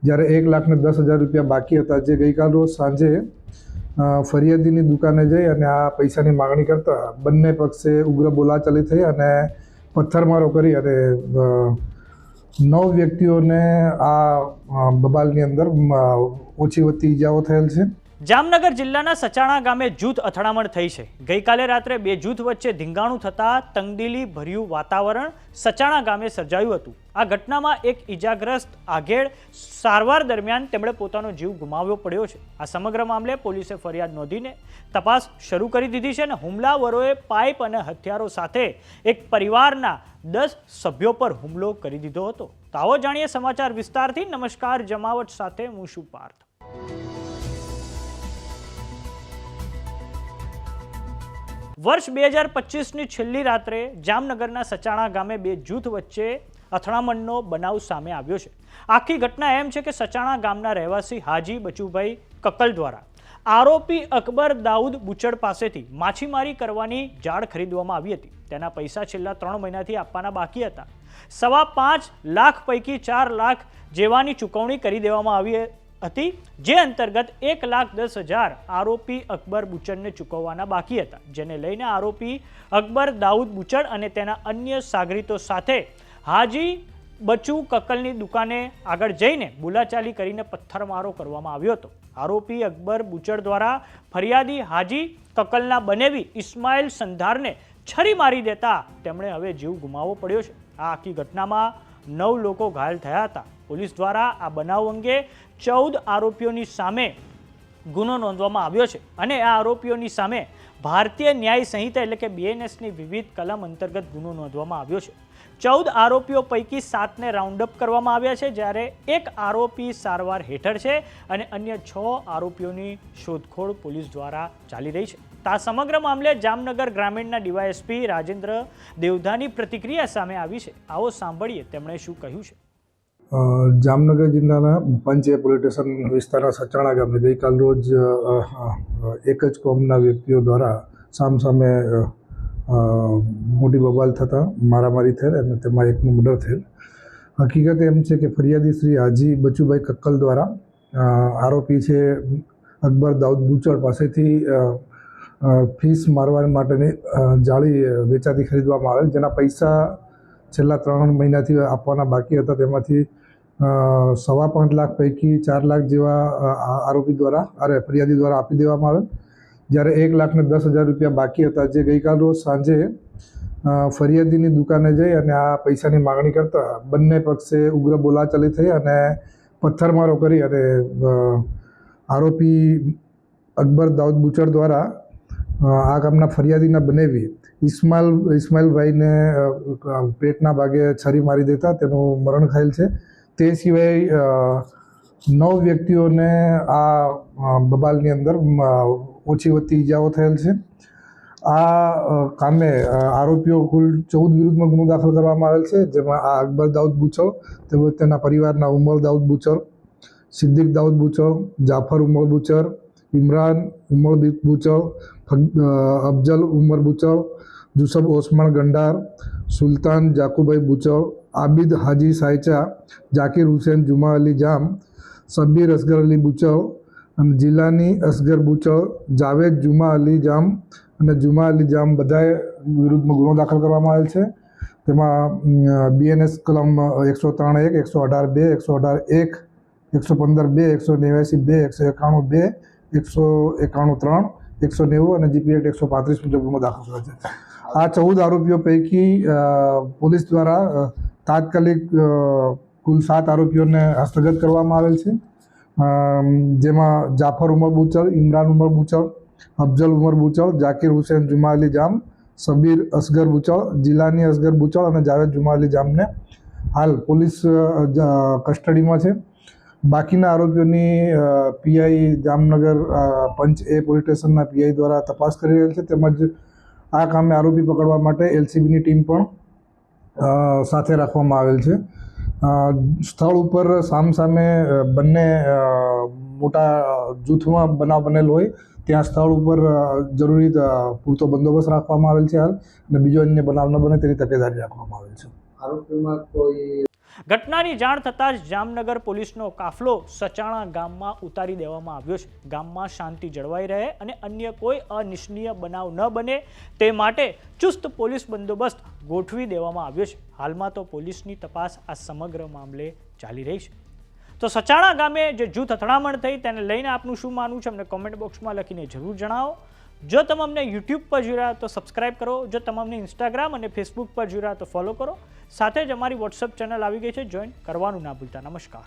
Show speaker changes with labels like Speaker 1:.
Speaker 1: જ્યારે 1,10,000 રૂપિયા બાકી હતા, જે ગઈકાલ રોજ સાંજે ફરિયાદીની દુકાને જઈ અને આ પૈસાની માગણી કરતા બંને પક્ષે ઉગ્ર બોલાચાલી થઈ અને પથ્થરમારો કરી અને 9 વ્યક્તિઓને આ બબાલની અંદર ઓછી વધતી ઈજાઓ થયેલ છે।
Speaker 2: જામનગર જિલ્લાના સચાણા ગામે જૂથ અથડામણ થઈ છે। ગઈકાલે રાત્રે બે જૂથ વચ્ચે ધીંગાણું થતા તંગદિલી ભર્યું વાતાવરણ સચાણા ગામે સર્જાયું હતું। આ ઘટનામાં એક ઈજાગ્રસ્ત આઘેડ સારવાર દરમિયાન તેમણે પોતાનો જીવ ગુમાવવો પડ્યો છે। આ સમગ્ર મામલે પોલીસે ફરિયાદ નોંધીને તપાસ શરૂ કરી દીધી છે અને હુમલાવરોએ પાઇપ અને હથિયારો સાથે એક પરિવારના 10 સભ્યો પર હુમલો કરી દીધો હતો। તો આવો જાણીએ સમાચાર વિસ્તારથી। નમસ્કાર, જમાવટ સાથે હું છું પાર્થ। વર્ષ 2025ની છેલ્લી રાત્રે જામનગરના સચાણા ગામે બે જૂથ વચ્ચે અથડામણનો બનાવ સામે આવ્યો છે। આખી ઘટના એમ છે કે સચાણા ગામના રહેવાસી હાજી બચુભાઈ કક્કલ દ્વારા આરોપી અકબર દાઉદ બુચડ પાસેથી માછીમારી કરવાની જાળ ખરીદવામાં આવી હતી। તેના પૈસા છેલ્લા 3 મહિનાથી આપવાના બાકી હતા। 5.25 લાખ પૈકી 4 લાખ જેવાની ચૂકવણી કરી દેવામાં આવી હતી, જે અંતર્ગત 1,10,000 આરોપી અકબર બુચડને ચૂકવવાના બાકી હતા, જેને લઈને આરોપી અકબર દાઉદ બુચડ અને તેના અન્ય સાગરીતો સાથે હાજી બચુ કક્કલની દુકાને આગળ જઈને બોલાચાલી કરીને પથ્થરમારો કરવામાં આવ્યો હતો। આરોપી અકબર બુચડ દ્વારા ફરિયાદી હાજી કક્કલના બનેવી ઇસ્માઇલ સંધારને છરી મારી દેતા તેમણે હવે જીવ ગુમાવવો પડ્યો છે। આ આખી ઘટનામાં 9 લોકો ઘાયલ થયા હતા। પોલીસ દ્વારા આ બનાવ અંગે 14 આરોપીઓની સામે ગુનો નોંધવામાં આવ્યો છે અને આ આરોપીઓની સામે ભારતીય ન્યાય સંહિતા એટલે કે BNSની વિવિધ કલમ અંતર્ગત ગુનો નોંધવામાં આવ્યો છે। 14 આરોપીઓ પૈકી 7ને રાઉન્ડ અપ કરવામાં આવ્યા છે, જ્યારે એક આરોપી સારવાર હેઠળ છે અને અન્ય 6 આરોપીઓની શોધખોળ પોલીસ દ્વારા ચાલી રહી છે। આ સમગ્ર મામલે જામનગર ગ્રામીણના ડીવાયએસપી રાજેન્દ્ર દેવધાની પ્રતિક્રિયા સામે આવી છે। આવો સાંભળીએ તેમણે શું કહ્યું છે।
Speaker 1: જામનગર જિલ્લાના પંચ પોલીસ સ્ટેશન વિસ્તારના સચાણા ગામે ગઈકાલ રોજ એક જ કોમના વ્યક્તિઓ દ્વારા સામસામે મોટી બબાલ થતાં મારામારી થયેલ અને તેમાં એકનું મર્ડર થયેલ। હકીકત એમ છે કે ફરિયાદી શ્રી હાજી બચુભાઈ કક્કલ દ્વારા આરોપી છે અકબર દાઉદ બુચડ પાસેથી ફીસ મારવા માટેની જાળી વેચાતી ખરીદવામાં આવેલ, જેના પૈસા છેલ્લા 3 મહિનાથી આપવાના બાકી હતા। તેમાંથી 5.25 લાખ પૈકી 4 લાખ જેવા ફરિયાદી દ્વારા આપી દેવામાં આવેલ, જ્યારે 1,10,000 રૂપિયા બાકી હતા, જે ગઈકાલ રોજ સાંજે ફરિયાદીની દુકાને જઈ અને આ પૈસાની માગણી કરતા બંને પક્ષે ઉગ્ર બોલાચાલી થઈ અને પથ્થરમારો કરી અને આરોપી અકબર દાઉદ બુચડ દ્વારા આ ગામના ફરિયાદીના બનેવી ઇસ્માઇલભાઈને પેટના ભાગે છરી મારી દેતા તેનું મરણ થયેલ છે। તે સિવાય 9 વ્યક્તિઓને આ બબાલની અંદર ઓછી વધતી ઈજાઓ થયેલ છે। આ કામે આરોપીઓ કુલ 14 વિરુદ્ધમાં ગુનો દાખલ કરવામાં આવેલ છે, જેમાં આ અકબર દાઉદ બુચડ તેમજ તેના પરિવારના ઉમર દાઉદ બુચડ, સિદ્દીક દાઉદ બુચડ, જાફર ઉમર બુચડ, ઇમરાન ઉમર બુચડ, અફજલ ઉમર બુચડ, જુસબ ઓસમાન ગંડાર, સુલતાન જાકુભાઈ બુચડ, આબિદ હાજી સાયચા, જાકીર હુસેન જુમા અલી જામ, સબ્બીર અસગર અલી બુચડ અને જિલ્લાની અસગર બુચડ, જાવેદ જુમા અલી જામ અને જુમા અલી જામ બધાએ વિરુદ્ધમાં ગુનો દાખલ કરવામાં આવેલ છે। તેમાં BNS કલમ 103(1), 118(2), 118(1), 115(2), 189(2), 191(2), 191(3), 190 અને GP Act 135 મુજબ ગુનો દાખલ કર્યો છે। આ 14 આરોપીઓ પૈકી પોલીસ દ્વારા તાત્કાલિક કુલ 7 આરોપીઓને હસ્તગત કરવામાં આવેલ છે, જેમાં જાફર ઉમર બુચડ, ઇમરાન ઉમર બુચડ, અફજલ ઉમર બુચડ, જાકીર હુસેન જુમા અલી જામ, સબીર અસગર બુચડ, જિલ્લાની અસગર બુચડ અને જાવેદ જુમા અલી જામને હાલ પોલીસ કસ્ટડીમાં છે। બાકીના આરોપીઓની PI જામનગર પંચ પોલીસ સ્ટેશનના PI દ્વારા તપાસ કરી રહેલ છે, તેમજ આ કામે આરોપી પકડવા માટે LCBની ટીમ પણ સાથે રાખવામાં આવેલ છે। સ્થળ ઉપર સામસામે બંને મોટા જૂથમાં બનાવ બનેલ હોય ત્યાં સ્થળ ઉપર જરૂરી પૂરતો બંદોબસ્ત રાખવામાં આવેલ છે હાલ, અને બીજો અન્ય બનાવ ન બને તેની તકેદારી રાખવામાં આવેલ છે।
Speaker 3: આરોપીમાં કોઈ
Speaker 2: ઘટનાની જાણ થતાં જ જામનગર પોલીસનો કાફલો સચાણા ગામમાં ઉતારી દેવામાં આવ્યો છે. ગામમાં શાંતિ જળવાઈ રહે અને અન્ય કોઈ અનિચ્છનીય બનાવ ન બને તે માટે ચુસ્ત પોલીસ બંદોબસ્ત ગોઠવી દેવામાં આવ્યો છે. હાલમાં તો પોલીસની તપાસ આ સમગ્ર મામલે ચાલી રહી છે. તો સચાણા ગામે જે જૂથ અથડામણ થઈ તેને લઈને આપનું શું માનવું છે અમને કોમેન્ટ બોક્સમાં લખીને જરૂર જણાવો. જો તમે અમને યુટ્યુબ પર જોઈ રહ્યા તો સબસ્ક્રાઇબ કરો. જો તમે અમને ઇન્સ્ટાગ્રામ અને ફેસબુક પર જોઈ રહ્યા તો ફોલો કરો. સાથે જ અમારી વોટ્સઅપ ચેનલ આવી ગઈ છે, જોઈન કરવાનું ના ભૂલતા. નમસ્કાર.